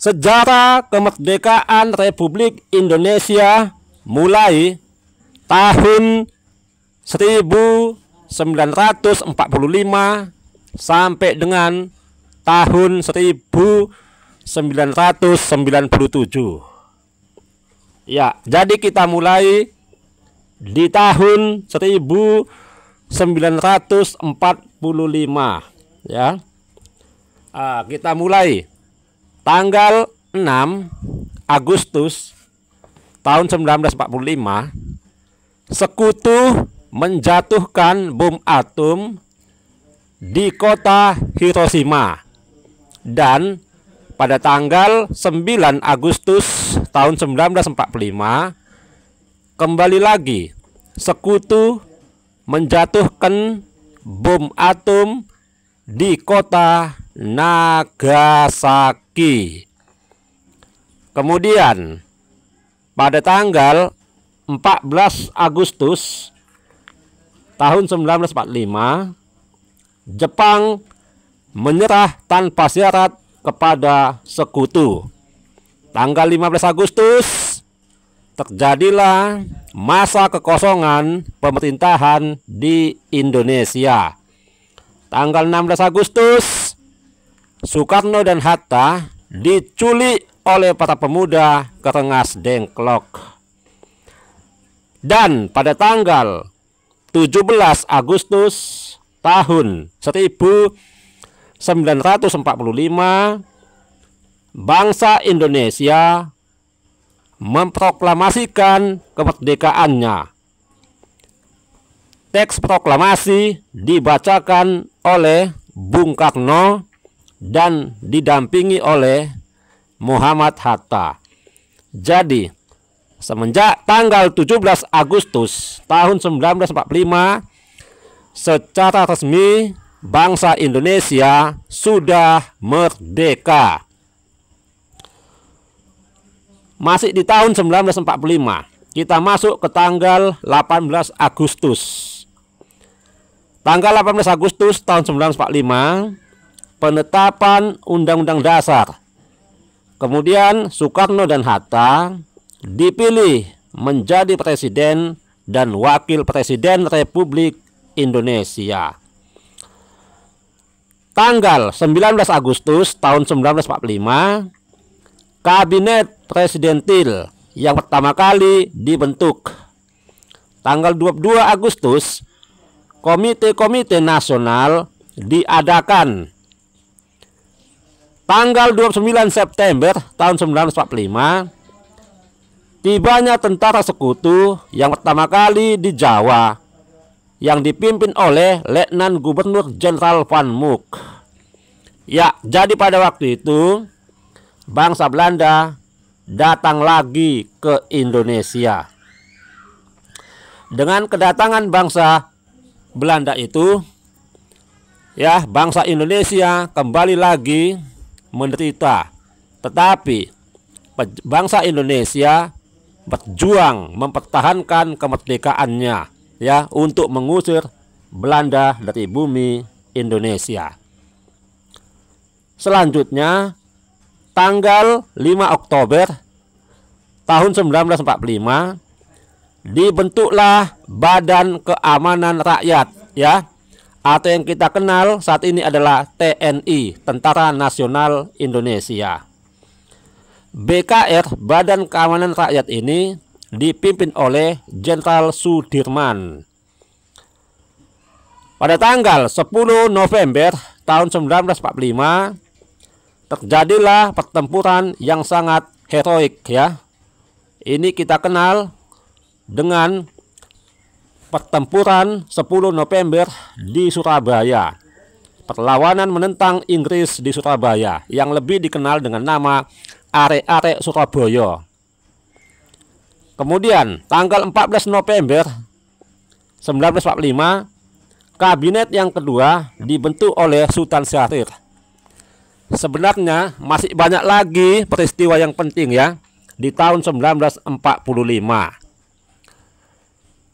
Sejarah kemerdekaan Republik Indonesia mulai tahun 1945 sampai dengan tahun 1997. Ya, jadi kita mulai di tahun 1945 ya. Kita mulai tanggal 6 Agustus tahun 1945, Sekutu menjatuhkan bom atom di kota Hiroshima. Dan pada tanggal 9 Agustus tahun 1945 kembali lagi Sekutu menjatuhkan bom atom di kota Nagasaki. Kemudian pada tanggal 14 Agustus tahun 1945 Jepang menyerah tanpa syarat kepada Sekutu. Tanggal 15 Agustus terjadilah masa kekosongan pemerintahan di Indonesia. Tanggal 16 Agustus Soekarno dan Hatta diculik oleh para pemuda Kerengas Dengklok. Dan pada tanggal 17 Agustus tahun 1945 bangsa Indonesia memproklamasikan kemerdekaannya. Teks proklamasi dibacakan oleh Bung Karno dan didampingi oleh Muhammad Hatta. Jadi semenjak tanggal 17 Agustus tahun 1945 secara resmi bangsa Indonesia sudah merdeka. Masih di tahun 1945, kita masuk ke tanggal 18 Agustus. Tanggal 18 Agustus tahun 1945 penetapan Undang-Undang Dasar. Kemudian Soekarno dan Hatta dipilih menjadi presiden dan wakil presiden Republik Indonesia. Tanggal 19 Agustus tahun 1945 Kabinet Presidentil yang pertama kali dibentuk. Tanggal 22 Agustus Komite-komite nasional diadakan. Tanggal 29 September tahun 1945 tibanya tentara Sekutu yang pertama kali di Jawa yang dipimpin oleh Letnan Gubernur Jenderal Van Mook. Ya, jadi pada waktu itu bangsa Belanda datang lagi ke Indonesia. Dengan kedatangan bangsa Belanda itu, ya, bangsa Indonesia kembali lagi menderita. Tetapi bangsa Indonesia berjuang mempertahankan kemerdekaannya, ya, untuk mengusir Belanda dari bumi Indonesia. Selanjutnya tanggal 5 Oktober tahun 1945 dibentuklah Badan Keamanan Rakyat, ya, atau yang kita kenal saat ini adalah TNI, Tentara Nasional Indonesia. BKR, Badan Keamanan Rakyat ini dipimpin oleh Jenderal Sudirman. Pada tanggal 10 November tahun 1945 terjadilah pertempuran yang sangat heroik, ya. Ini kita kenal dengan pertempuran 10 November di Surabaya. Perlawanan menentang Inggris di Surabaya yang lebih dikenal dengan nama Arek-Arek Surabaya. Kemudian tanggal 14 November 1945 kabinet yang kedua dibentuk oleh Sultan Syahrir. Sebenarnya masih banyak lagi peristiwa yang penting, ya, di tahun 1945.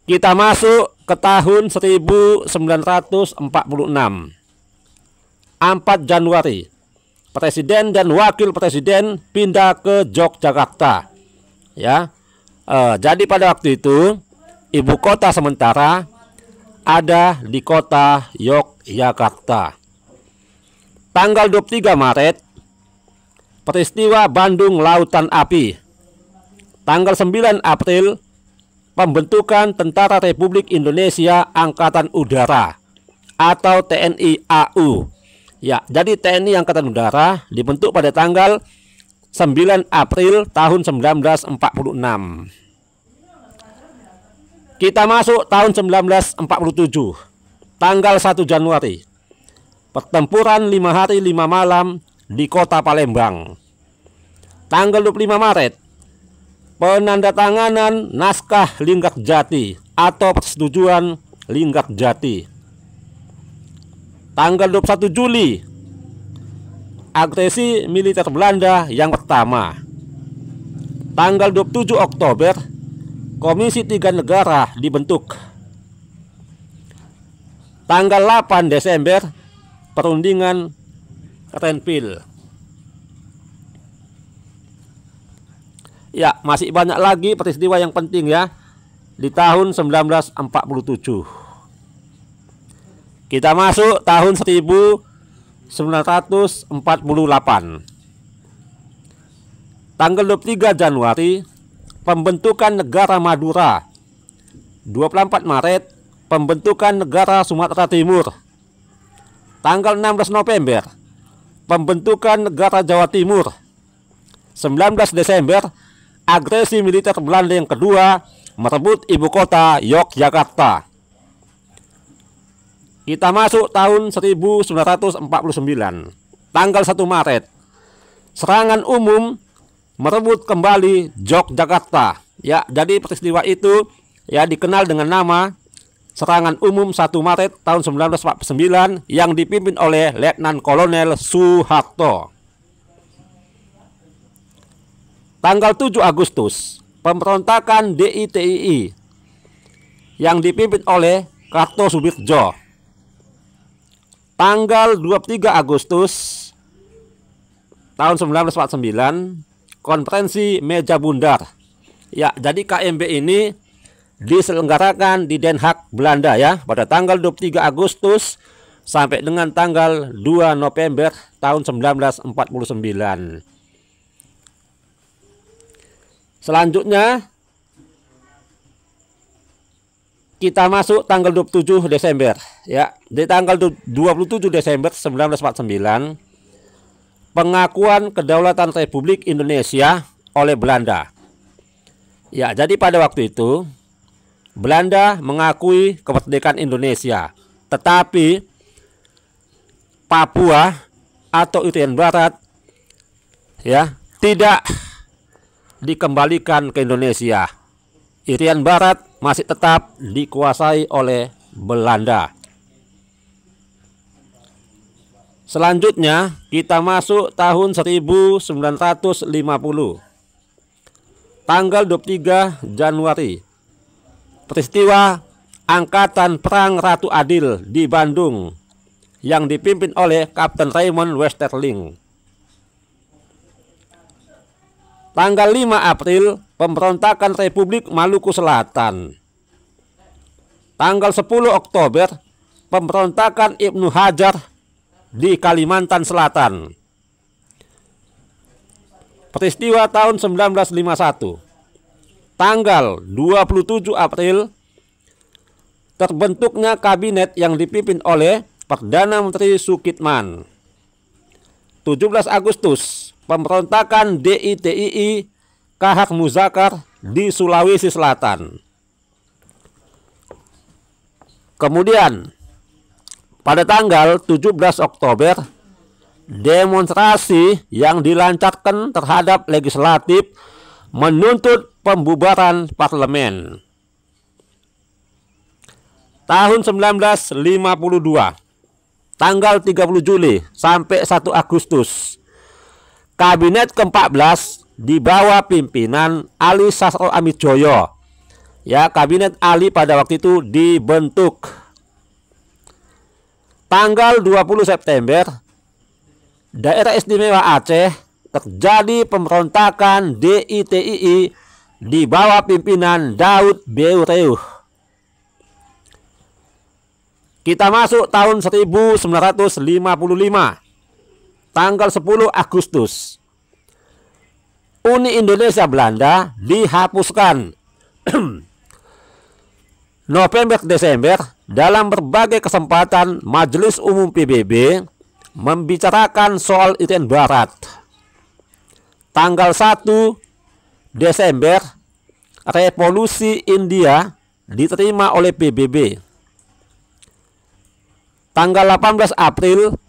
Kita masuk ke tahun 1946. 4 Januari presiden dan wakil presiden pindah ke Yogyakarta. Ya, jadi pada waktu itu ibu kota sementara ada di kota Yogyakarta. Tanggal 23 Maret, peristiwa Bandung Lautan Api. Tanggal 9 April, pembentukan Tentara Republik Indonesia Angkatan Udara atau TNI AU. Ya, jadi TNI Angkatan Udara dibentuk pada tanggal 9 April tahun 1946. Kita masuk tahun 1947, tanggal 1 Januari. Pertempuran 5 hari 5 malam di kota Palembang. Tanggal 25 Maret, penandatanganan naskah Linggak Jati atau persetujuan Linggak Jati. Tanggal 21 Juli, agresi militer Belanda yang pertama. Tanggal 27 Oktober, Komisi 3 Negara dibentuk. Tanggal 8 Desember, perundingan Renville. Ya, masih banyak lagi peristiwa yang penting ya di tahun 1947. Kita masuk tahun 1948. Tanggal 23 Januari, pembentukan negara Madura. 24 Maret, pembentukan negara Sumatera Timur. Tanggal 16 November, pembentukan negara Jawa Timur. 19 Desember, agresi militer Belanda yang kedua merebut ibu kota Yogyakarta. Kita masuk tahun 1949. Tanggal 1 Maret, serangan umum merebut kembali Yogyakarta. Ya, jadi peristiwa itu ya dikenal dengan nama serangan umum 1 Maret tahun 1949 yang dipimpin oleh Letnan Kolonel Soeharto. Tanggal 7 Agustus, pemberontakan DITII yang dipimpin oleh Kartosudiro. Tanggal 23 Agustus tahun 1949, konferensi meja bundar. Ya, jadi KMB ini diselenggarakan di Den Haag, Belanda ya, pada tanggal 23 Agustus sampai dengan tanggal 2 November tahun 1949. Selanjutnya kita masuk tanggal 27 Desember ya. Di tanggal 27 Desember 1949, pengakuan kedaulatan Republik Indonesia oleh Belanda. Ya, jadi pada waktu itu Belanda mengakui kemerdekaan Indonesia, tetapi Papua atau Irian Barat ya tidak dikembalikan ke Indonesia. Irian Barat masih tetap dikuasai oleh Belanda. Selanjutnya kita masuk tahun 1950. Tanggal 23 Januari, peristiwa Angkatan Perang Ratu Adil di Bandung yang dipimpin oleh Kapten Raymond Westerling. Tanggal 5 April, pemberontakan Republik Maluku Selatan. Tanggal 10 Oktober, pemberontakan Ibnu Hajar di Kalimantan Selatan. Peristiwa tahun 1951. Tanggal 27 April, terbentuknya kabinet yang dipimpin oleh Perdana Menteri Sukitman. 17 Agustus, pemberontakan DITII Kahar Muzakar di Sulawesi Selatan. Kemudian pada tanggal 17 Oktober, demonstrasi yang dilancarkan terhadap legislatif menuntut pembubaran parlemen. Tahun 1952, tanggal 30 Juli sampai 1 Agustus, Kabinet ke-14 di bawah pimpinan Ali Sastro Amidjoyo. Ya, Kabinet Ali pada waktu itu dibentuk. Tanggal 20 September, Daerah Istimewa Aceh terjadi pemberontakan DITII di bawah pimpinan Daud Beureuh. Kita masuk tahun 1955, tanggal 10 Agustus. Uni Indonesia Belanda dihapuskan. November-Desember, dalam berbagai kesempatan Majelis Umum PBB membicarakan soal Irian Barat. Tanggal 1 Desember, Revolusi India diterima oleh PBB. Tanggal 18 April,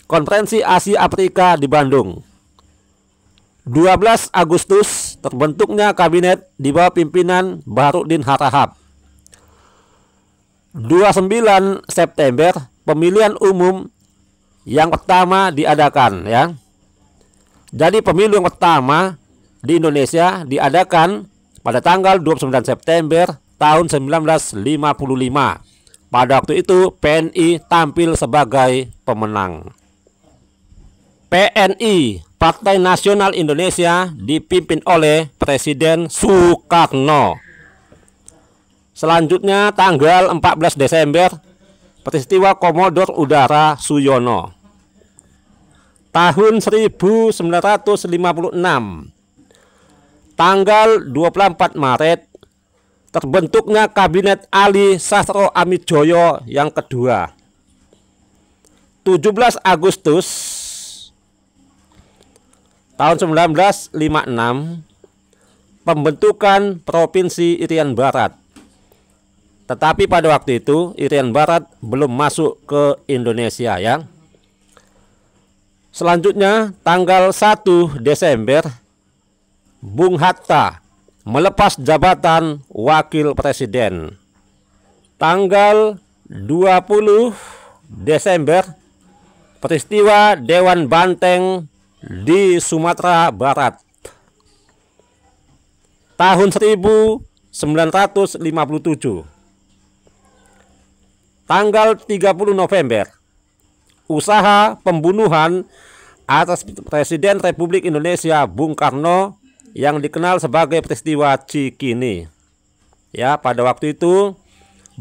Konferensi Asia Afrika di Bandung. 12 Agustus, terbentuknya kabinet di bawah pimpinan Baharudin Harahap. 29 September, pemilihan umum yang pertama diadakan, ya. Jadi pemilu yang pertama di Indonesia diadakan pada tanggal 29 September tahun 1955. Pada waktu itu PNI tampil sebagai pemenang. PNI, Partai Nasional Indonesia, dipimpin oleh Presiden Soekarno. Selanjutnya tanggal 14 Desember, peristiwa Komodor Udara Suyono. Tahun 1956, tanggal 24 Maret, terbentuknya Kabinet Ali Sastro Amidjojo yang kedua. 17 Agustus tahun 1956, pembentukan Provinsi Irian Barat. Tetapi pada waktu itu Irian Barat belum masuk ke Indonesia, ya. Selanjutnya tanggal 1 Desember, Bung Hatta melepas jabatan Wakil Presiden. Tanggal 20 Desember, peristiwa Dewan Banteng di Sumatera Barat. Tahun 1957, tanggal 30 November, usaha pembunuhan atas Presiden Republik Indonesia Bung Karno yang dikenal sebagai peristiwa Cikini. Ya, pada waktu itu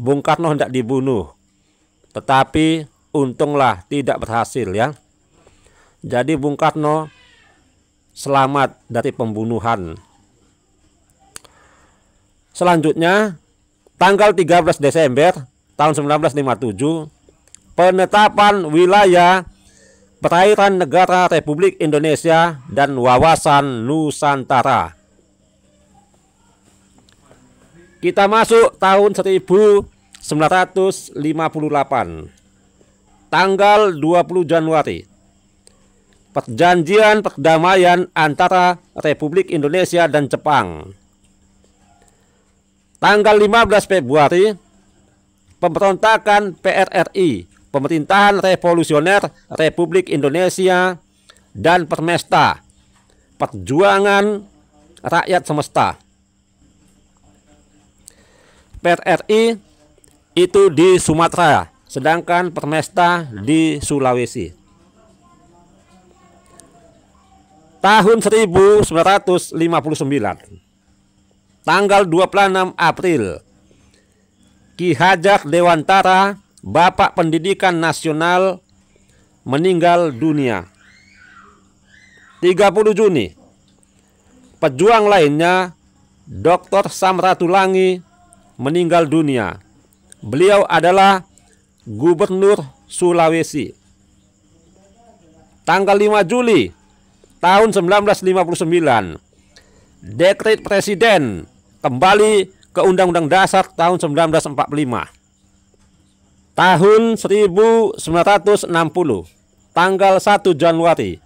Bung Karno hendak dibunuh, tetapi untunglah tidak berhasil, ya. Jadi Bung Karno selamat dari pembunuhan. Selanjutnya tanggal 13 Desember tahun 1957, penetapan wilayah perairan negara Republik Indonesia dan wawasan Nusantara. Kita masuk tahun 1958, tanggal 20 Januari, perjanjian perdamaian antara Republik Indonesia dan Jepang. Tanggal 15 Februari, pemberontakan PRRI, Pemerintahan Revolusioner Republik Indonesia, dan Permesta, Perjuangan Rakyat Semesta. PRRI itu di Sumatera, sedangkan Permesta di Sulawesi. Tahun 1959, tanggal 26 April, Ki Hajar Dewantara, Bapak Pendidikan Nasional, meninggal dunia. 30 Juni, pejuang lainnya, Dr. Samratulangi, meninggal dunia. Beliau adalah Gubernur Sulawesi. Tanggal 5 Juli tahun 1959, Dekret Presiden kembali ke Undang-Undang Dasar tahun 1945. Tahun 1960, tanggal 1 Januari,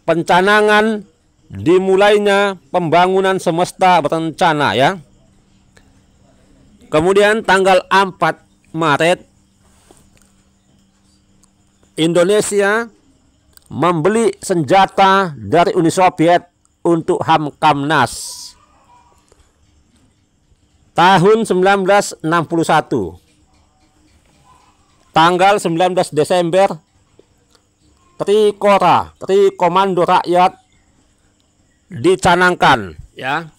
pencanangan dimulainya pembangunan semesta berencana, ya. Kemudian tanggal 4 Maret, Indonesia membeli senjata dari Uni Soviet untuk Hamkamnas. Tahun 1961, tanggal 19 Desember, Trikora, Tri Komando Rakyat dicanangkan, ya,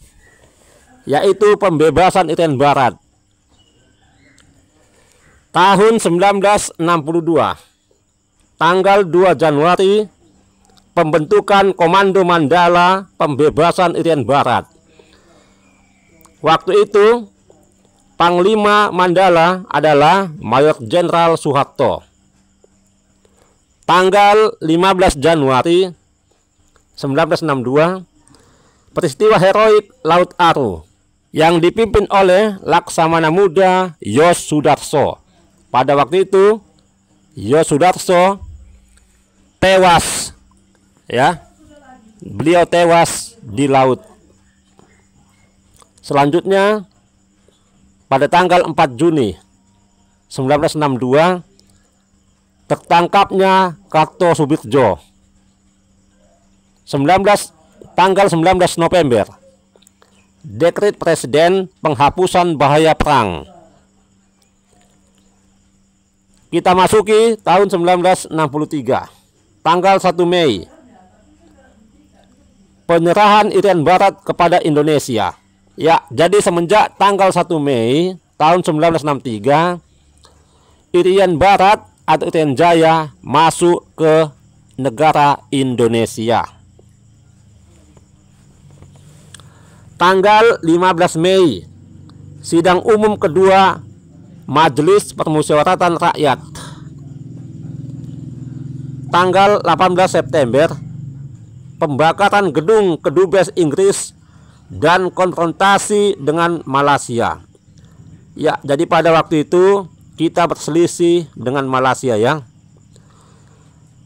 yaitu pembebasan Irian Barat. Tahun 1962, tanggal 2 Januari, pembentukan Komando Mandala Pembebasan Irian Barat. Waktu itu Panglima Mandala adalah Mayor Jenderal Soeharto. Tanggal 15 Januari 1962, peristiwa heroik Laut Aru yang dipimpin oleh Laksamana Muda Yos Sudarso. Pada waktu itu Yos Sudarso tewas, ya, beliau tewas di laut. Selanjutnya pada tanggal 4 Juni 1962 tertangkapnya Kartosubirjo. Tanggal 19 November, dekret Presiden penghapusan bahaya perang. Kita masuki tahun 1963, tanggal 1 Mei, penyerahan Irian Barat kepada Indonesia. Ya, jadi semenjak tanggal 1 Mei tahun 1963, Irian Barat atau Irian Jaya masuk ke negara Indonesia. Tanggal 15 Mei, sidang umum kedua Majelis Permusyawaratan Rakyat. Tanggal 18 September, pembakaran gedung Kedubes Inggris dan konfrontasi dengan Malaysia. Ya, jadi pada waktu itu kita berselisih dengan Malaysia, ya.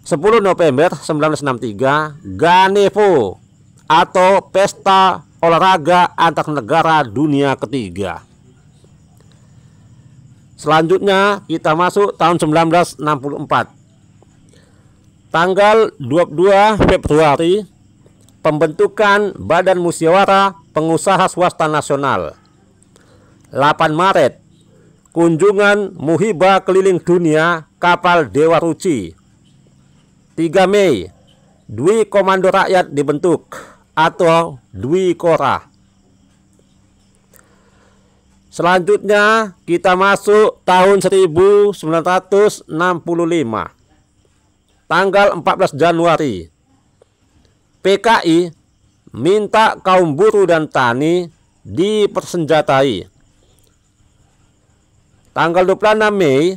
10 November 1963, Ganevo atau Pesta Olahraga Antar Negara Dunia ketiga. Selanjutnya kita masuk tahun 1964. Tanggal 22 Februari, pembentukan Badan Musyawarah Pengusaha Swasta Nasional. 8 Maret, kunjungan Muhibah keliling dunia kapal Dewa Ruci. 3 Mei, Dwi Komando Rakyat dibentuk atau Dwi Kora. Selanjutnya kita masuk tahun 1965. Tanggal 14 Januari, PKI minta kaum buruh dan tani dipersenjatai. Tanggal 26 Mei,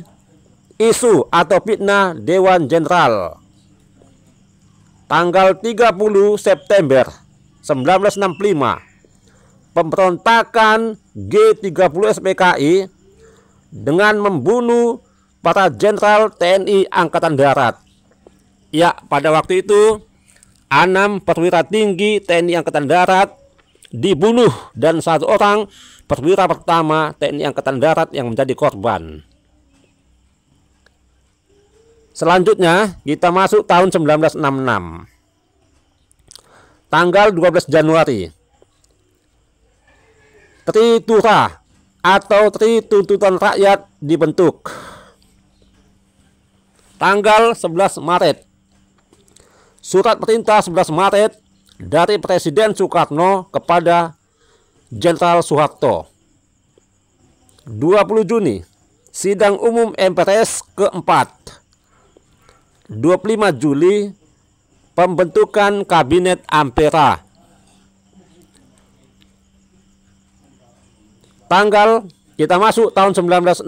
isu atau fitnah Dewan Jenderal. Tanggal 30 September 1965, pemberontakan G30 SPKI dengan membunuh para jenderal TNI Angkatan Darat. Ya, pada waktu itu 6 perwira tinggi TNI Angkatan Darat dibunuh dan 1 orang perwira pertama TNI Angkatan Darat yang menjadi korban. Selanjutnya kita masuk tahun 1966. Tanggal 12 Januari, Tritura atau Tri Tuntutan Rakyat dibentuk. Tanggal 11 Maret, surat perintah 11 Maret dari Presiden Soekarno kepada Jenderal Soeharto. 20 Juni, sidang umum MPRS keempat. 25 Juli, pembentukan Kabinet Ampera. Tanggal kita masuk tahun 1967.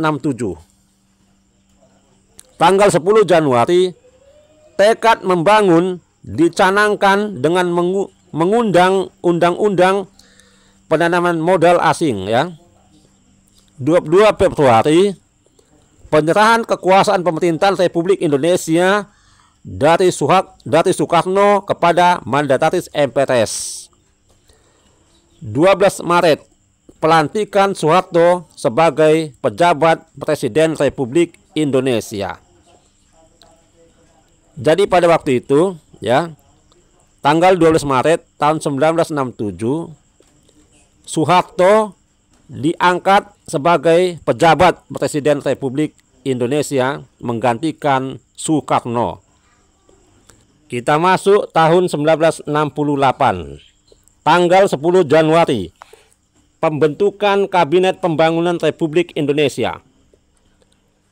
Tanggal 10 Januari, tekad membangun dicanangkan dengan mengundang undang-undang penanaman modal asing, ya. 22 Februari, penyerahan kekuasaan pemerintahan Republik Indonesia dari Soekarno kepada mandataris MPRS. 12 Maret, pelantikan Soeharto sebagai pejabat Presiden Republik Indonesia. Jadi pada waktu itu, ya, tanggal 12 Maret tahun 1967, Soeharto diangkat sebagai pejabat Presiden Republik Indonesia menggantikan Soekarno. Kita masuk tahun 1968. Tanggal 10 Januari, pembentukan Kabinet Pembangunan Republik Indonesia.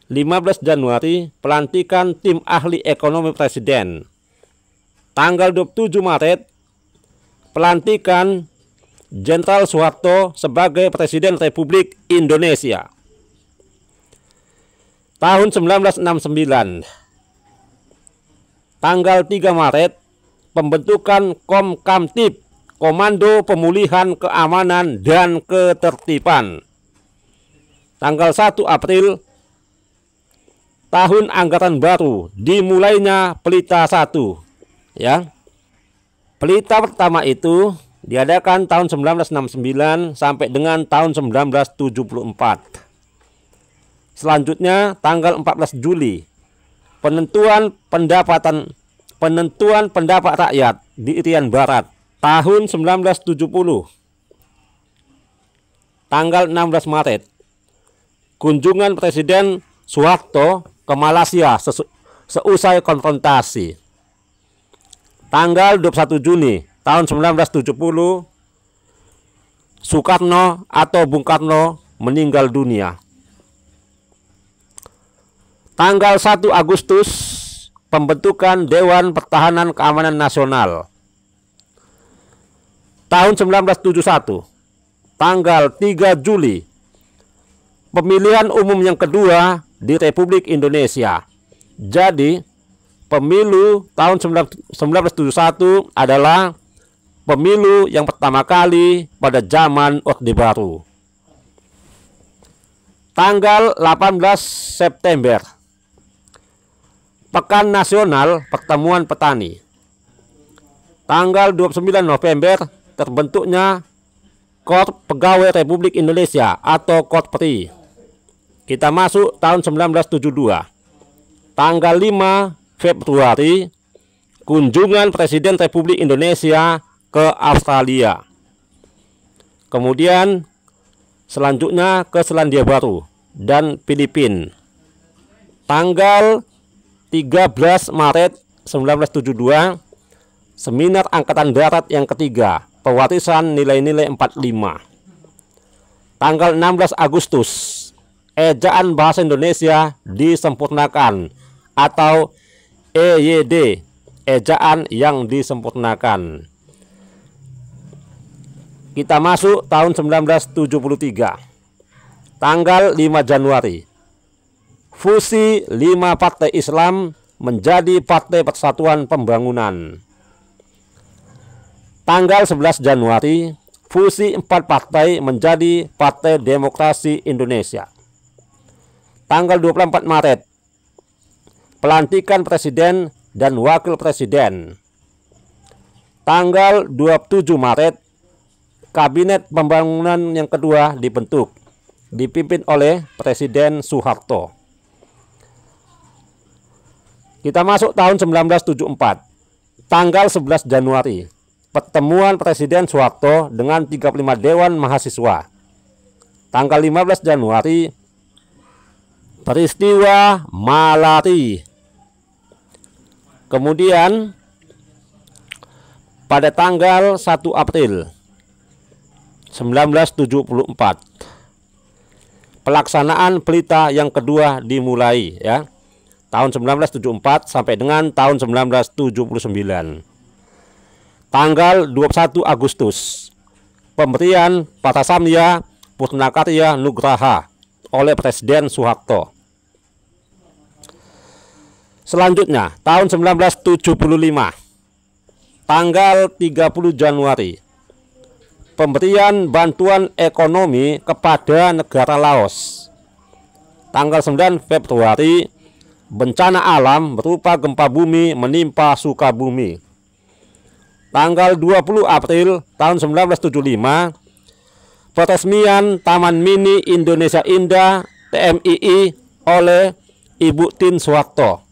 15 Januari, pelantikan tim ahli ekonomi presiden. Tanggal 27 Maret, pelantikan Jenderal Soeharto sebagai Presiden Republik Indonesia. Tahun 1969. Tanggal 3 Maret, pembentukan Komkamtib, Komando Pemulihan Keamanan dan Ketertiban. Tanggal 1 April, tahun anggaran baru, dimulainya Pelita 1. Ya. Pelita pertama itu diadakan tahun 1969 sampai dengan tahun 1974. Selanjutnya tanggal 14 Juli, penentuan pendapat rakyat di Irian Barat. Tahun 1970, tanggal 16 Maret, kunjungan Presiden Soeharto ke Malaysia seusai konfrontasi. Tanggal 21 Juni tahun 1970, Soekarno atau Bung Karno meninggal dunia. Tanggal 1 Agustus, pembentukan Dewan Pertahanan Keamanan Nasional. Tahun 1971, tanggal 3 Juli, pemilihan umum yang kedua di Republik Indonesia. Jadi, pemilu tahun 1971 adalah pemilu yang pertama kali pada zaman Orde Baru. Tanggal 18 September, Pekan Nasional Pertemuan Petani. Tanggal 29 November, terbentuknya Korps Pegawai Republik Indonesia atau Korpri. Kita masuk tahun 1972. Tanggal 5 Februari, kunjungan Presiden Republik Indonesia ke Australia. Kemudian selanjutnya ke Selandia Baru dan Filipina. Tanggal 13 Maret 1972, Seminar Angkatan Darat yang ketiga, pewarisan nilai-nilai 45. Tanggal 16 Agustus, ejaan bahasa Indonesia disempurnakan atau EYD, ejaan yang disempurnakan. Kita masuk tahun 1973. Tanggal 5 Januari, fusi 5 partai Islam menjadi Partai Persatuan Pembangunan. Tanggal 11 Januari, fusi 4 partai menjadi Partai Demokrasi Indonesia. Tanggal 24 Maret, pelantikan Presiden dan Wakil Presiden. Tanggal 27 Maret, Kabinet Pembangunan yang kedua dibentuk, dipimpin oleh Presiden Soeharto. Kita masuk tahun 1974. Tanggal 11 Januari, pertemuan Presiden Soeharto dengan 35 Dewan Mahasiswa. Tanggal 15 Januari, peristiwa Malari. Kemudian pada tanggal 1 April 1974, pelaksanaan Pelita yang kedua dimulai, ya. Tahun 1974 sampai dengan tahun 1979. Tanggal 21 Agustus, pemberian Prasamya Purnakarya Nugraha oleh Presiden Soeharto. Selanjutnya, tahun 1975, tanggal 30 Januari, pemberian bantuan ekonomi kepada negara Laos. Tanggal 9 Februari, bencana alam berupa gempa bumi menimpa Sukabumi. Tanggal 20 April tahun 1975, peresmian Taman Mini Indonesia Indah TMII oleh Ibu Tien Soeharto.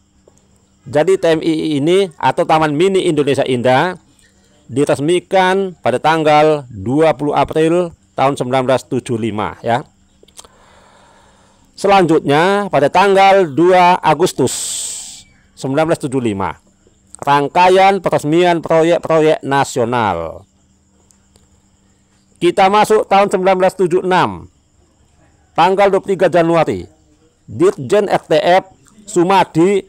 Jadi TMII ini atau Taman Mini Indonesia Indah diresmikan pada tanggal 20 April tahun 1975, ya. Selanjutnya pada tanggal 2 Agustus 1975, rangkaian peresmian proyek-proyek nasional. Kita masuk tahun 1976. Tanggal 23 Januari, Dirjen RTF Sumadi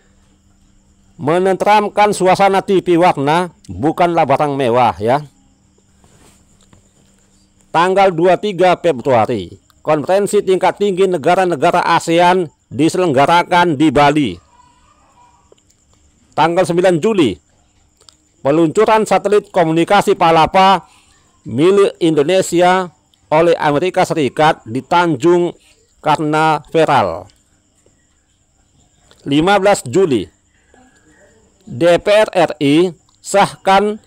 menenteramkan suasana TV warna, bukanlah barang mewah ya. Tanggal 23 Februari, konferensi tingkat tinggi negara-negara ASEAN diselenggarakan di Bali. Tanggal 9 Juli, peluncuran satelit komunikasi Palapa milik Indonesia oleh Amerika Serikat di Tanjung Canaveral. 15 Juli, DPR RI sahkan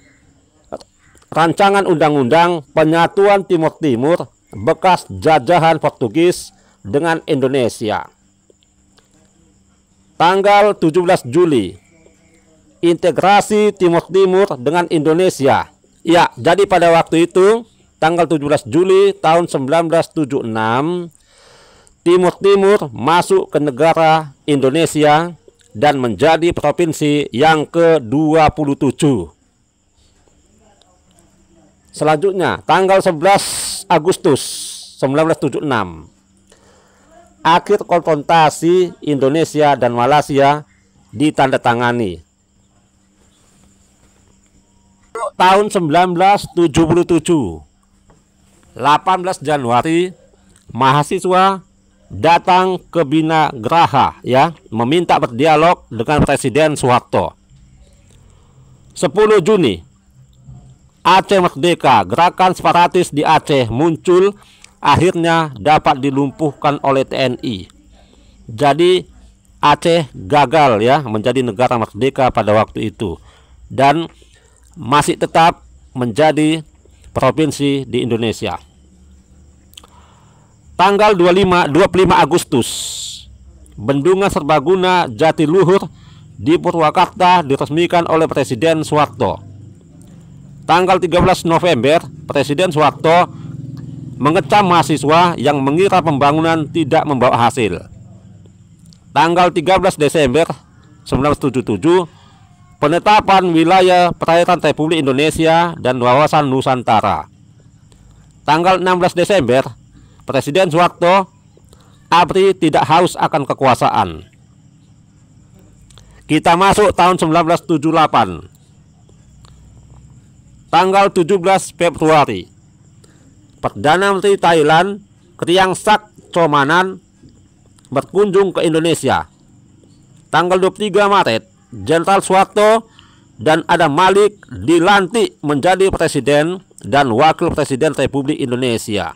rancangan undang-undang penyatuan Timur Timur bekas jajahan Portugis dengan Indonesia. Tanggal 17 Juli, integrasi Timur Timur dengan Indonesia. Ya, jadi pada waktu itu tanggal 17 Juli tahun 1976 Timur Timur masuk ke negara Indonesia dan menjadi provinsi yang ke-27. Selanjutnya tanggal 11 Agustus 1976, akhir konfrontasi Indonesia dan Malaysia ditandatangani. Tahun 1977, 18 Januari, mahasiswa datang ke Bina Geraha ya, meminta berdialog dengan Presiden Soeharto. 10 Juni, Aceh Merdeka, gerakan separatis di Aceh muncul, akhirnya dapat dilumpuhkan oleh TNI. Jadi Aceh gagal ya menjadi negara merdeka pada waktu itu dan masih tetap menjadi provinsi di Indonesia. Tanggal 25 Agustus, Bendungan Serbaguna Jatiluhur di Purwakarta diresmikan oleh Presiden Soeharto. Tanggal 13 November, Presiden Soeharto mengecam mahasiswa yang mengira pembangunan tidak membawa hasil. Tanggal 13 Desember 1977, penetapan wilayah perairan Republik Indonesia dan wawasan Nusantara. Tanggal 16 Desember, Presiden Soeharto, ABRI tidak haus akan kekuasaan. Kita masuk tahun 1978. Tanggal 17 Februari, Perdana Menteri Thailand Kriang Sak Chomanan berkunjung ke Indonesia. Tanggal 23 Maret, Jenderal Soeharto dan Adam Malik dilantik menjadi Presiden dan Wakil Presiden Republik Indonesia.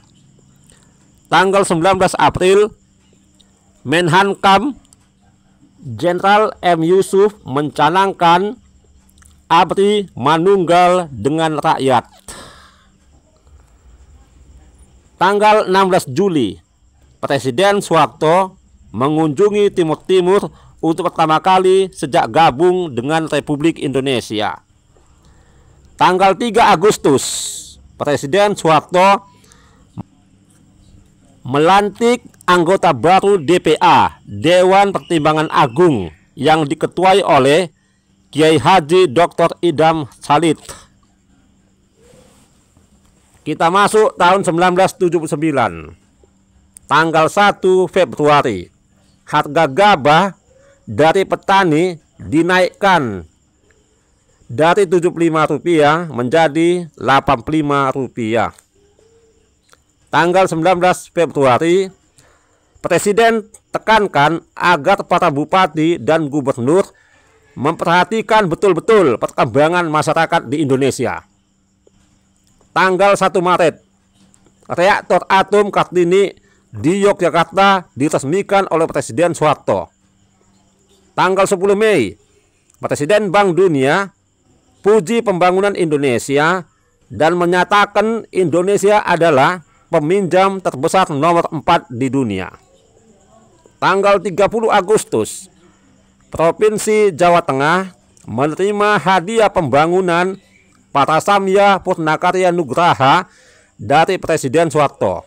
Tanggal 19 April, Menhankam Jenderal M. Yusuf mencanangkan ABRI manunggal dengan rakyat. Tanggal 16 Juli, Presiden Soeharto mengunjungi Timur Timur untuk pertama kali sejak gabung dengan Republik Indonesia. Tanggal 3 Agustus, Presiden Soeharto melantik anggota baru DPA, Dewan Pertimbangan Agung, yang diketuai oleh Kiai Haji Dr. Idham Salid. Kita masuk tahun 1979. Tanggal 1 Februari, harga gabah dari petani dinaikkan dari Rp75 menjadi Rp85. Tanggal 19 Februari, Presiden tekankan agar para bupati dan gubernur memperhatikan betul-betul perkembangan masyarakat di Indonesia. Tanggal 1 Maret, reaktor atom Kartini di Yogyakarta diresmikan oleh Presiden Soeharto. Tanggal 10 Mei, Presiden Bank Dunia puji pembangunan Indonesia dan menyatakan Indonesia adalah peminjam terbesar nomor 4 di dunia. Tanggal 30 Agustus, Provinsi Jawa Tengah menerima hadiah pembangunan Parasamya Purnakarya Nugraha dari Presiden Soeharto.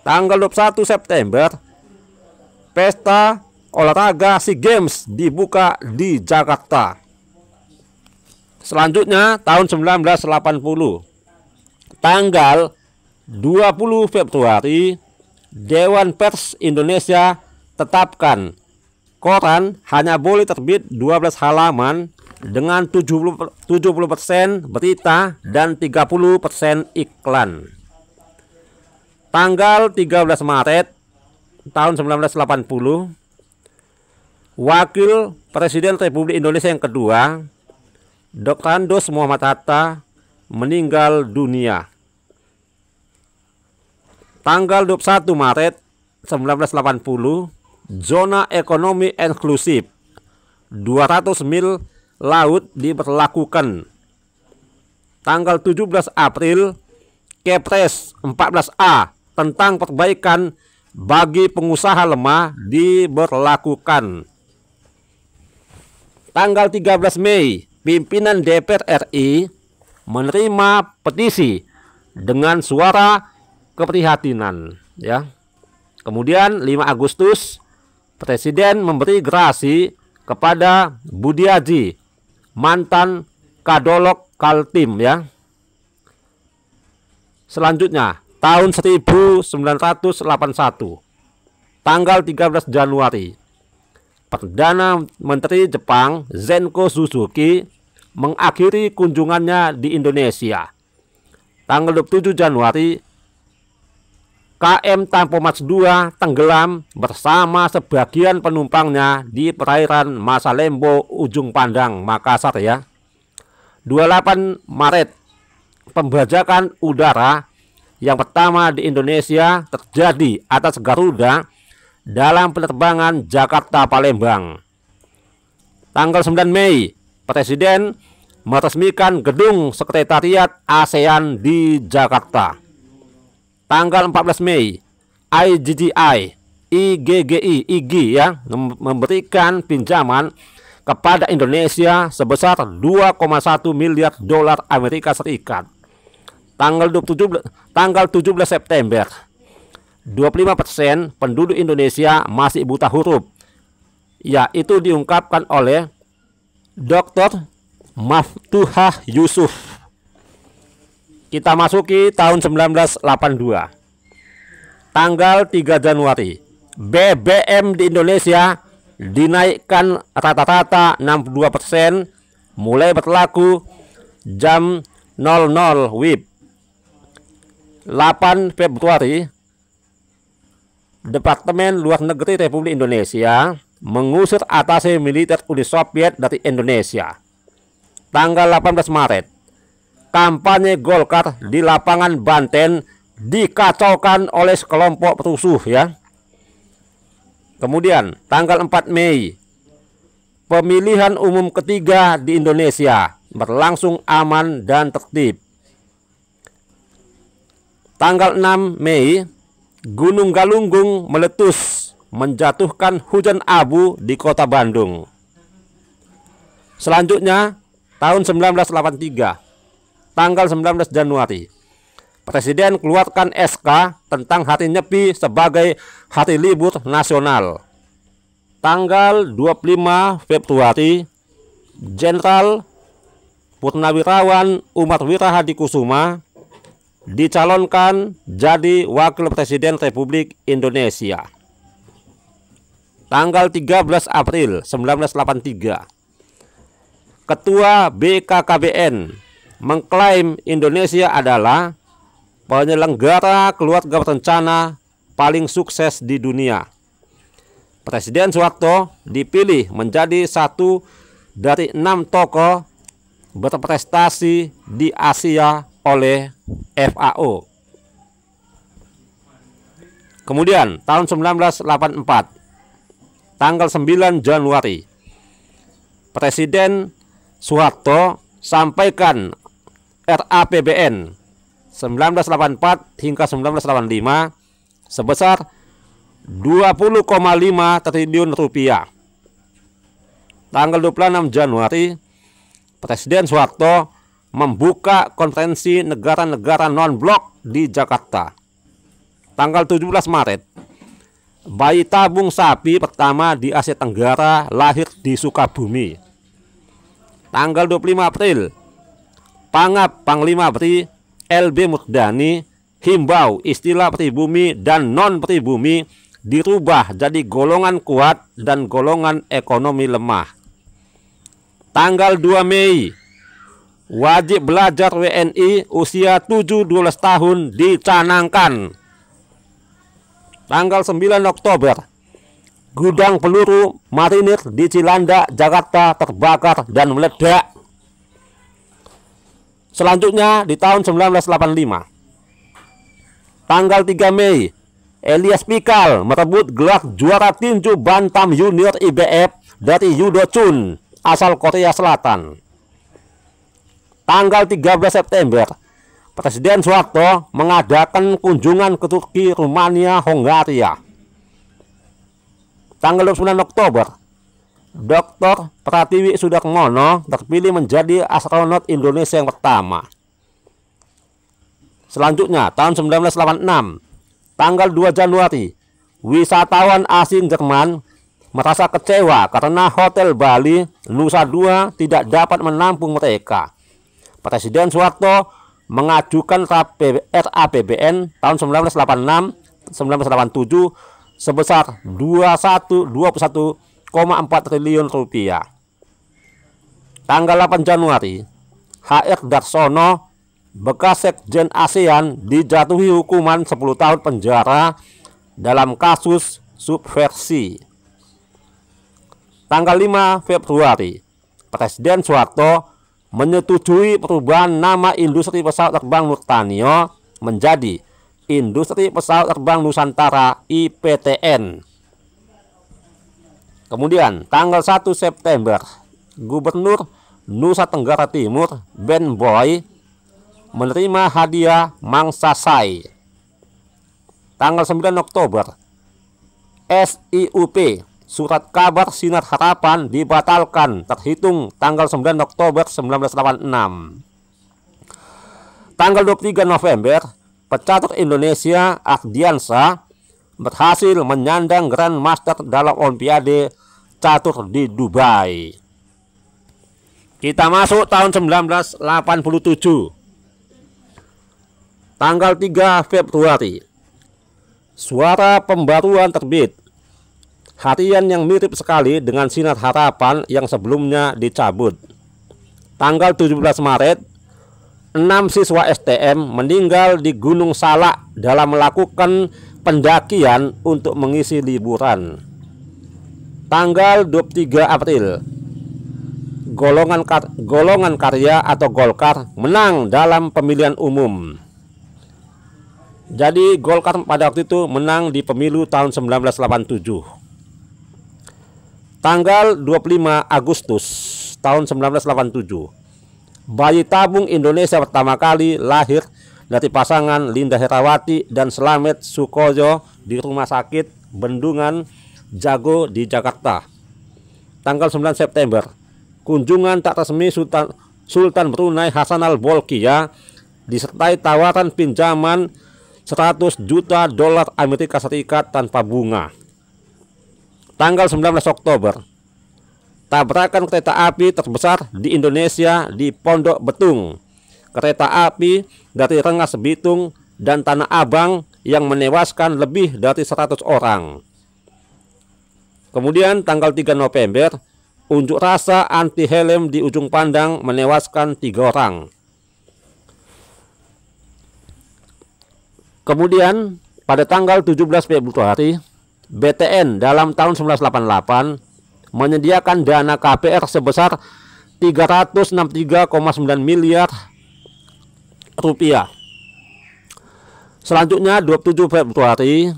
Tanggal 21 September, Pesta Olahraga SEA Games dibuka di Jakarta. Selanjutnya tahun 1980, tanggal 20 Februari, Dewan Pers Indonesia tetapkan koran hanya boleh terbit 12 halaman dengan 70% berita dan 30% iklan. Tanggal 13 Maret tahun 1980, Wakil Presiden Republik Indonesia yang kedua, Dr. Andos Muhammad Hatta, meninggal dunia. Tanggal 21 Maret 1980, zona ekonomi eksklusif 200 mil laut diberlakukan. Tanggal 17 April, Kepres 14A tentang perbaikan bagi pengusaha lemah diberlakukan. Tanggal 13 Mei, pimpinan DPR RI menerima petisi dengan suara keprihatinan, ya. Kemudian 5 Agustus, Presiden memberi gerasi kepada Budiaji, mantan Kadolok Kaltim, ya. Selanjutnya tahun 1981, tanggal 13 Januari, Perdana Menteri Jepang Zenko Suzuki mengakhiri kunjungannya di Indonesia. Tanggal 27 Januari, KM Tampomas II tenggelam bersama sebagian penumpangnya di perairan Masalembo, Ujung Pandang, Makassar, ya. 28 Maret, pembajakan udara yang pertama di Indonesia terjadi atas Garuda dalam penerbangan Jakarta-Palembang. Tanggal 9 Mei, Presiden meresmikan gedung sekretariat ASEAN di Jakarta. Tanggal 14 Mei, IGGI, ya, memberikan pinjaman kepada Indonesia sebesar 2,1 miliar dolar Amerika Serikat. Tanggal 17 September, 25% penduduk Indonesia masih buta huruf. Ya, itu diungkapkan oleh Dr. Maftuhah Yusuf. Kita masuki tahun 1982. Tanggal 3 Januari, BBM di Indonesia dinaikkan rata-rata 62%, mulai berlaku jam 00 WIB. 8 Februari, Departemen Luar Negeri Republik Indonesia mengusir atase militer Uni Soviet dari Indonesia. Tanggal 18 Maret, kampanye Golkar di lapangan Banten dikacaukan oleh sekelompok perusuh, ya. Kemudian tanggal 4 Mei, pemilihan umum ketiga di Indonesia berlangsung aman dan tertib. Tanggal 6 Mei, Gunung Galunggung meletus menjatuhkan hujan abu di kota Bandung. Selanjutnya tahun 1983, tanggal 19 Januari, Presiden keluarkan SK tentang hari Nyepi sebagai hari libur nasional. Tanggal 25 Februari, Jenderal Purnawirawan Umar Wirahadikusuma dicalonkan jadi Wakil Presiden Republik Indonesia. Tanggal 13 April 1983, Ketua BKKBN mengklaim Indonesia adalah penyelenggara keluarga berencana paling sukses di dunia. Presiden Soeharto dipilih menjadi satu dari 6 tokoh berprestasi di Asia oleh FAO. Kemudian tahun 1984, tanggal 9 Januari, Presiden Soeharto sampaikan RAPBN 1984 hingga 1985 sebesar 20,5 triliun rupiah. Tanggal 26 Januari, Presiden Soeharto membuka konferensi negara-negara non-blok di Jakarta. Tanggal 17 Maret, bayi tabung sapi pertama di Asia Tenggara lahir di Sukabumi. Tanggal 25 April, Pangap Panglima ABRI LB Murdani himbau istilah pribumi dan non-pribumi dirubah jadi golongan kuat dan golongan ekonomi lemah. Tanggal 2 Mei, wajib belajar WNI usia 7-12 tahun dicanangkan. Tanggal 9 Oktober, gudang peluru marinir di Cilandak, Jakarta terbakar dan meledak. Selanjutnya di tahun 1985, tanggal 3 Mei, Elias Pikal merebut gelar juara tinju bantam junior IBF dari Yudo Chun asal Korea Selatan. Tanggal 13 September, Presiden Soeharto mengadakan kunjungan ke Turki, Rumania, Hongaria. Tanggal 29 Oktober, Dr. Pratiwi Sudarmono terpilih menjadi astronot Indonesia yang pertama. Selanjutnya, tahun 1986, tanggal 2 Januari, wisatawan asing Jerman merasa kecewa karena Hotel Bali Nusa Dua tidak dapat menampung mereka. Presiden Soeharto mengajukan RAPBN tahun 1986-1987 sebesar 21,4 triliun rupiah. Tanggal 8 Januari, HR Darsono, bekas Sekjen ASEAN, dijatuhi hukuman 10 tahun penjara dalam kasus subversi. Tanggal 5 Februari, Presiden Soeharto menyetujui perubahan nama industri pesawat terbang Nurtanio menjadi Industri Pesawat Terbang Nusantara IPTN. Kemudian tanggal 1 September, Gubernur Nusa Tenggara Timur Ben Boy menerima hadiah Mangsa Sai. Tanggal 9 Oktober, SIUP Surat Kabar Sinar Harapan dibatalkan terhitung tanggal 9 Oktober 1986. Tanggal 23 November, pecatur Indonesia Ardiansa berhasil menyandang Grand Master dalam Olimpiade catur di Dubai. Kita masuk tahun 1987. Tanggal 3 Februari, Suara Pembaruan terbit. Harian yang mirip sekali dengan Sinar Harapan yang sebelumnya dicabut. Tanggal 17 Maret, 6 siswa STM meninggal di Gunung Salak dalam melakukan pendakian untuk mengisi liburan. Tanggal 23 April, golongan karya atau Golkar menang dalam pemilihan umum. Jadi Golkar pada waktu itu menang di pemilu tahun 1987. Tanggal 25 Agustus tahun 1987, bayi tabung Indonesia pertama kali lahir dari pasangan Linda Herawati dan Slamet Sukojo di Rumah Sakit Bendungan Jago di Jakarta. Tanggal 9 September, kunjungan tak resmi Sultan Brunei Hassanal Bolkiah disertai tawaran pinjaman 100 juta dolar Amerika Serikat tanpa bunga. Tanggal 19 Oktober, tabrakan kereta api terbesar di Indonesia di Pondok Betung. Kereta api dari Rengas Bitung dan Tanah Abang yang menewaskan lebih dari 100 orang. Kemudian tanggal 3 November, unjuk rasa anti helm di Ujung Pandang menewaskan 3 orang. Kemudian pada tanggal 17 Februari, BTN dalam tahun 1988 menyediakan dana KPR sebesar 363,9 miliar rupiah. Selanjutnya 27 Februari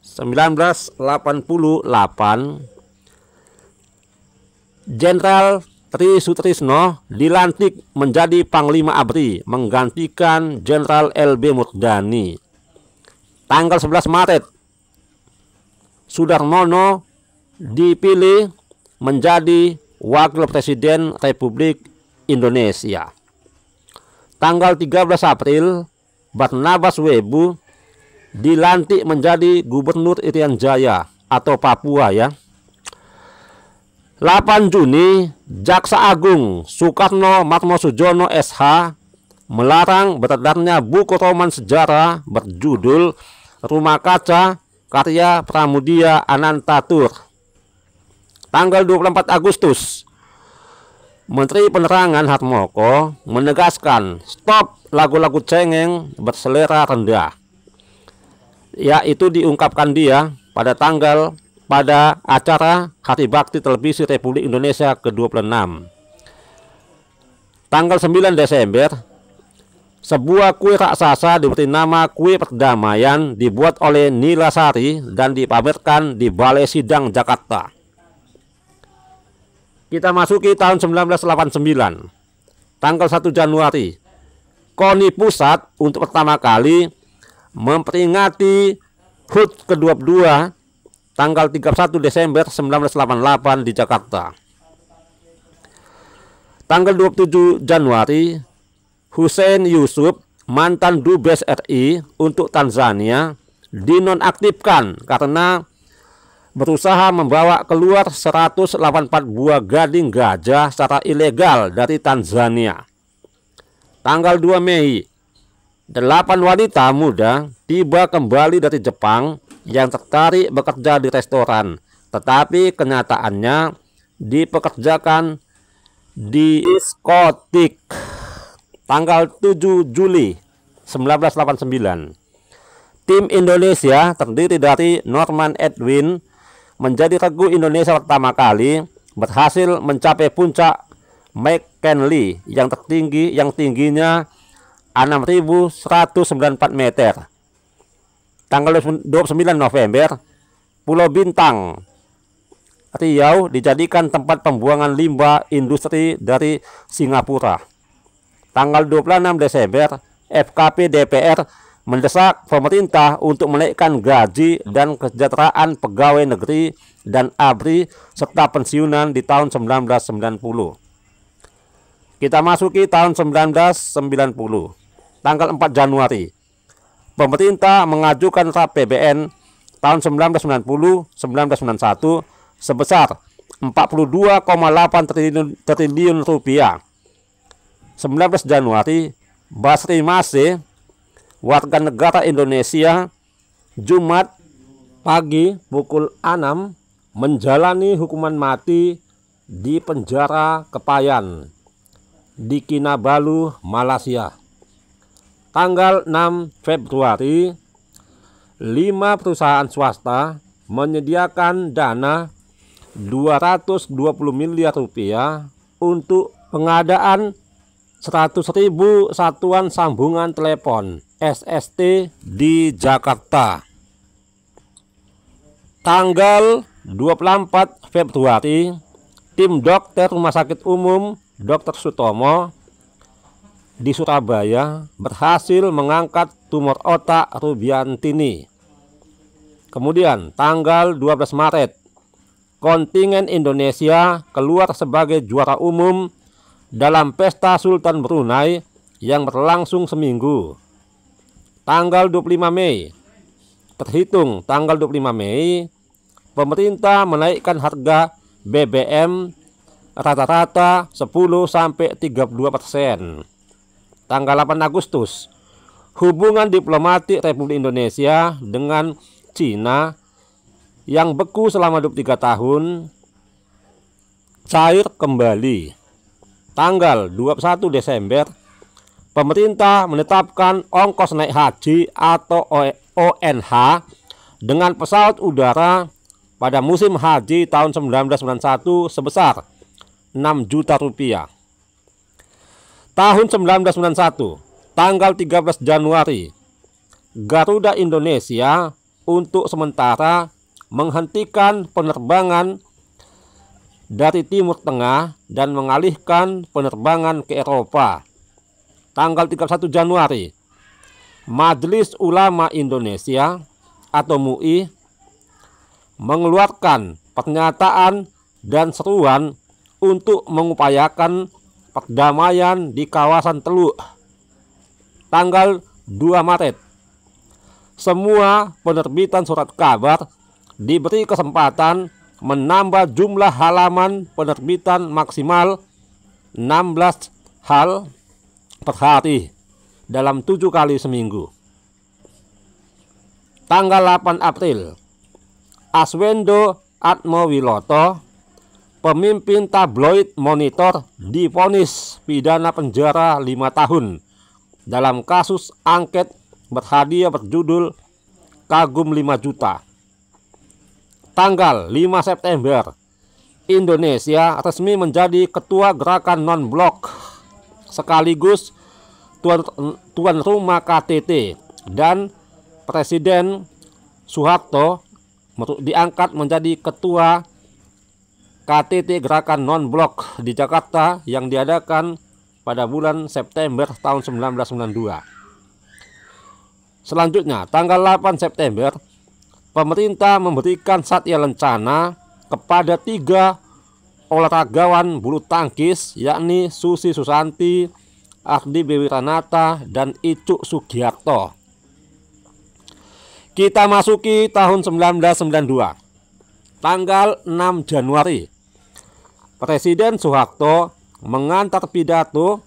1988, Jenderal Tri Sutrisno dilantik menjadi Panglima ABRI menggantikan Jenderal LB Murdani. Tanggal 11 Maret, Sudarmono dipilih menjadi Wakil Presiden Republik Indonesia. Tanggal 13 April, Barnabas Webu dilantik menjadi Gubernur Irian Jaya atau Papua ya. 8 Juni, Jaksa Agung Soekarno Matmosojono SH melarang beredarnya buku roman sejarah berjudul Rumah Kaca karya Pramudia Anantatur. Tanggal 24 Agustus, Menteri Penerangan Harmoko menegaskan stop lagu-lagu cengeng berselera rendah. Yaitu diungkapkan dia pada acara Hari Bakti Televisi Republik Indonesia ke-26. Tanggal 9 Desember, sebuah kue raksasa diberi nama kue perdamaian dibuat oleh Nila Sari dan dipamerkan di Balai Sidang Jakarta. Kita masuki tahun 1989. Tanggal 1 Januari, KONI Pusat untuk pertama kali memperingati HUT ke-22 tanggal 31 Desember 1988 di Jakarta. Tanggal 27 Januari, Hussein Yusuf, mantan Dubes RI untuk Tanzania, dinonaktifkan karena berusaha membawa keluar 184 buah gading gajah secara ilegal dari Tanzania. Tanggal 2 Mei, 8 wanita muda tiba kembali dari Jepang yang tertarik bekerja di restoran, tetapi kenyataannya dipekerjakan di diskotik. Tanggal 7 Juli 1989, tim Indonesia terdiri dari Norman Edwin menjadi regu Indonesia pertama kali berhasil mencapai puncak McKinley yang tertinggi yang tingginya 6.194 meter. Tanggal 29 November, Pulau Bintang, Riau dijadikan tempat pembuangan limbah industri dari Singapura. Tanggal 26 Desember, FKP DPR mendesak pemerintah untuk menaikkan gaji dan kesejahteraan pegawai negeri dan ABRI serta pensiunan di tahun 1990. Kita masuki tahun 1990. Tanggal 4 Januari, pemerintah mengajukan RAPBN tahun 1990-1991 sebesar 42,8 triliun rupiah. 19 Januari, Basri Masih, warga negara Indonesia, Jumat pagi pukul 6 menjalani hukuman mati di penjara Kepayan di Kinabalu, Malaysia. Tanggal 6 Februari, 5 perusahaan swasta menyediakan dana 220 miliar rupiah untuk pengadaan 100.000 satuan sambungan telepon SST di Jakarta. Tanggal 24 Februari, tim dokter Rumah Sakit Umum Dr. Sutomo di Surabaya berhasil mengangkat tumor otak Rubiantini. Kemudian tanggal 12 Maret, kontingen Indonesia keluar sebagai juara umum dalam Pesta Sultan Brunei yang berlangsung seminggu. Tanggal 25 Mei, terhitung tanggal 25 Mei, pemerintah menaikkan harga BBM rata-rata 10-32%. Tanggal 8 Agustus, hubungan diplomatik Republik Indonesia dengan Cina yang beku selama 23 tahun cair kembali. Tanggal 21 Desember, pemerintah menetapkan ongkos naik haji atau ONH dengan pesawat udara pada musim haji tahun 1991 sebesar 6 juta rupiah. Tahun 1991, tanggal 13 Januari, Garuda Indonesia untuk sementara menghentikan penerbangan dari Timur Tengah dan mengalihkan penerbangan ke Eropa. Tanggal 31 Januari, Majelis Ulama Indonesia atau MUI mengeluarkan pernyataan dan seruan untuk mengupayakan perdamaian di kawasan Teluk. Tanggal 2 Maret, semua penerbitan surat kabar diberi kesempatan menambah jumlah halaman penerbitan maksimal 16 hal per hari dalam 7 kali seminggu. Tanggal 8 April, Aswendo Atmowiloto, pemimpin tabloid Monitor, divonis pidana penjara 5 tahun dalam kasus angket berhadiah berjudul Kagum 5 juta. Tanggal 5 September, Indonesia resmi menjadi ketua gerakan non-blok sekaligus tuan rumah KTT, dan Presiden Soeharto diangkat menjadi ketua KTT gerakan non-blok di Jakarta yang diadakan pada bulan September tahun 1992. Selanjutnya, tanggal 8 September, pemerintah memberikan satya lencana kepada 3 olahragawan bulu tangkis, yakni Susi Susanti, Ardi Bewiranata, dan Icuk Sugiarto. Kita masuki tahun 1992. Tanggal 6 Januari, Presiden Soeharto mengantar pidato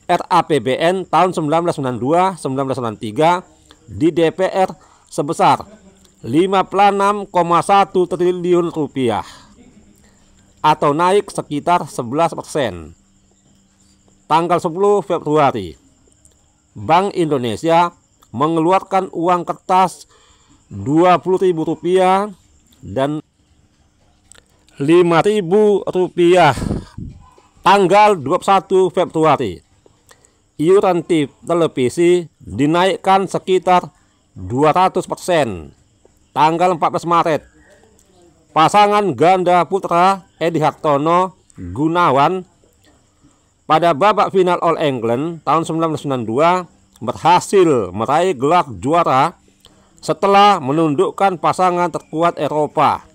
RAPBN tahun 1992-1993 di DPR sebesar 56,1 triliun rupiah atau naik sekitar 11%. Tanggal 10 Februari, Bank Indonesia mengeluarkan uang kertas Rp20.000 dan Rp5.000. Tanggal 21 Februari, iuran televisi dinaikkan sekitar 200%. Tanggal 14 Maret, pasangan ganda putra Edi Hartono Gunawan pada babak final All England tahun 1992 berhasil meraih gelar juara setelah menundukkan pasangan terkuat Eropa.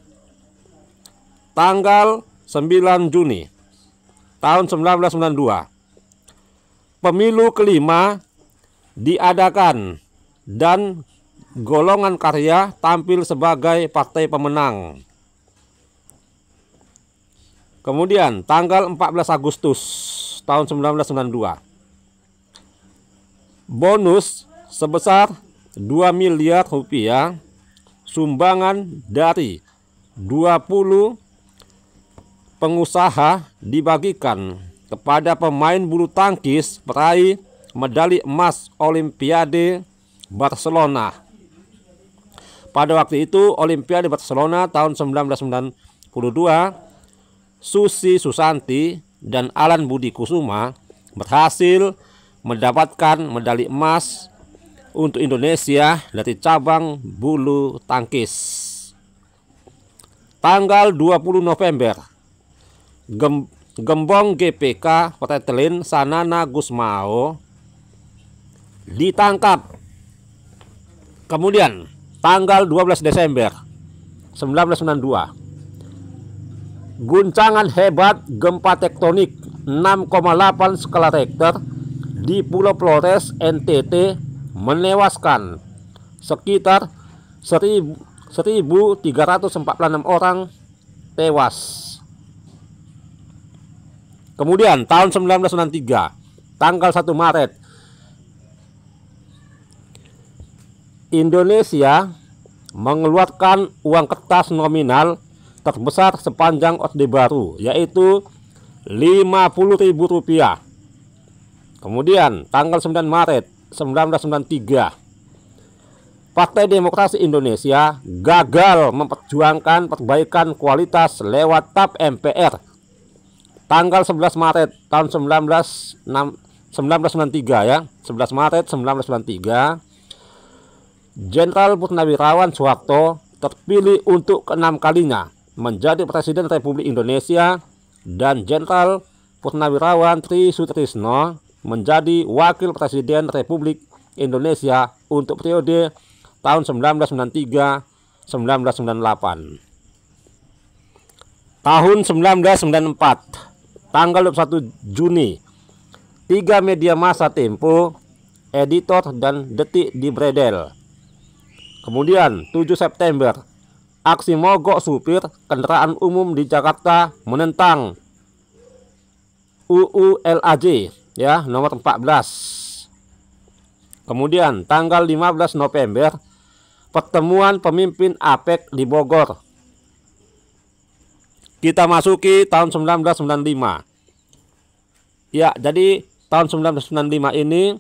Tanggal 9 Juni tahun 1992, pemilu kelima diadakan dan golongan karya tampil sebagai partai pemenang. Kemudian tanggal 14 Agustus tahun 1992, bonus sebesar 2 miliar rupiah sumbangan dari 20 pengusaha dibagikan kepada pemain bulu tangkis peraih medali emas Olimpiade Barcelona. Pada waktu itu Olimpiade Barcelona tahun 1992, Susi Susanti dan Alan Budi Kusuma berhasil mendapatkan medali emas untuk Indonesia dari cabang bulu tangkis. Tanggal 20 November, Gembong GPK Pretelin Sanana Gusmao ditangkap. Kemudian tanggal 12 Desember 1992, guncangan hebat gempa tektonik 6,8 skala Richter di Pulau Flores NTT menewaskan sekitar 1.346 orang tewas. Kemudian tahun 1993, tanggal 1 Maret, Indonesia mengeluarkan uang kertas nominal terbesar sepanjang Orde Baru, yaitu Rp50.000. Kemudian tanggal 9 Maret 1993, Partai Demokrasi Indonesia gagal memperjuangkan perbaikan kualitas lewat TAP MPR. Tanggal 11 Maret tahun 1993 ya, 11 Maret 1993, Jenderal Purnawirawan Soeharto terpilih untuk ke-6 kalinya menjadi Presiden Republik Indonesia, dan Jenderal Purnawirawan Tri Sutrisno menjadi Wakil Presiden Republik Indonesia untuk periode tahun 1993-1998. Tahun 1994, tanggal 21 Juni, 3 media massa Tempo, Editor, dan Detik dibredel. Kemudian 7 September, aksi mogok supir kendaraan umum di Jakarta menentang UU LAJ ya nomor 14. Kemudian tanggal 15 November pertemuan pemimpin APEC di Bogor. Kita masuki tahun 1995. Ya, jadi tahun 1995 ini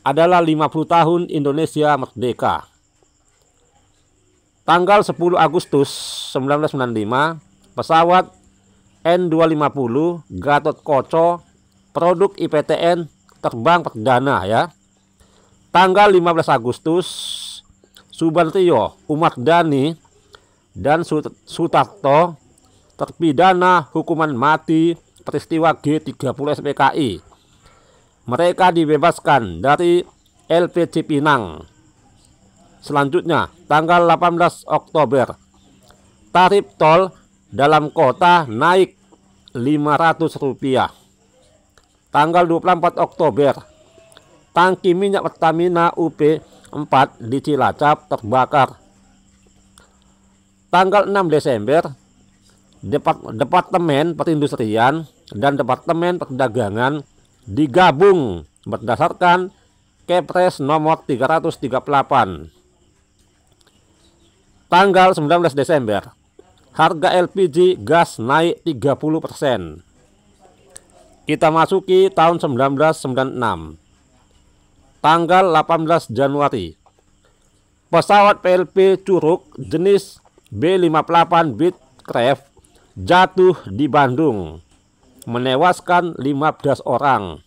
adalah 50 tahun Indonesia merdeka. Tanggal 10 Agustus 1995, pesawat N250 Gatotkaca produk IPTN terbang perdana ya. Tanggal 15 Agustus, Subandrio, Umardani, dan Sutarto terpidana hukuman mati peristiwa G30 SPKI. Mereka dibebaskan dari LP Cipinang. Selanjutnya, tanggal 18 Oktober, tarif tol dalam kota naik Rp500. Tanggal 24 Oktober, tangki minyak Pertamina UP4 di Cilacap terbakar. Tanggal 6 Desember, Departemen Perindustrian dan Departemen Perdagangan digabung berdasarkan Kepres nomor 338. Tanggal 19 Desember, harga LPG gas naik 30%. Kita masuki tahun 1996. Tanggal 18 Januari, pesawat PLP Curug jenis B58 Beechcraft jatuh di Bandung, menewaskan 15 orang.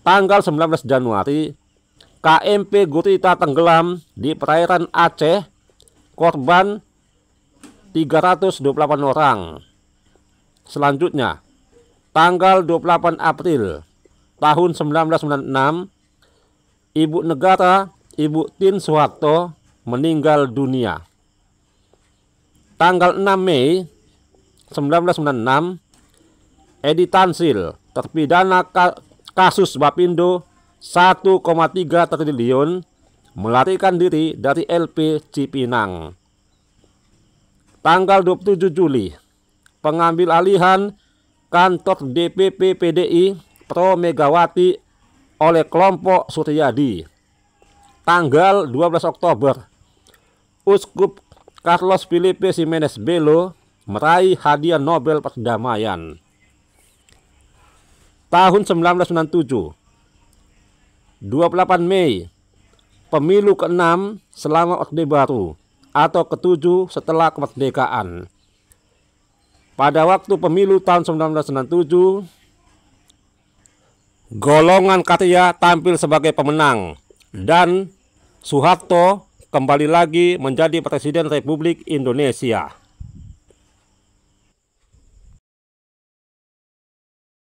Tanggal 19 Januari, KMP Gurita tenggelam di perairan Aceh, korban 328 orang. Selanjutnya, tanggal 28 April tahun 1996, Ibu Negara Ibu Tien Soeharto meninggal dunia. Tanggal 6 Mei 1996, Edi Tansil terpidana kasus Bapindo 1,3 triliun melarikan diri dari LP Cipinang. Tanggal 27 Juli, pengambil alihan kantor DPP PDI Pro Megawati oleh kelompok Suryadi. Tanggal 12 Oktober, Uskup Carlos Felipe Ximenes Belo meraih hadiah Nobel Perdamaian. Tahun 1997, 28 Mei, pemilu ke-6 selama Orde Baru atau ke-7 setelah kemerdekaan. Pada waktu pemilu tahun 1997, golongan karya tampil sebagai pemenang dan Soeharto kembali lagi menjadi Presiden Republik Indonesia.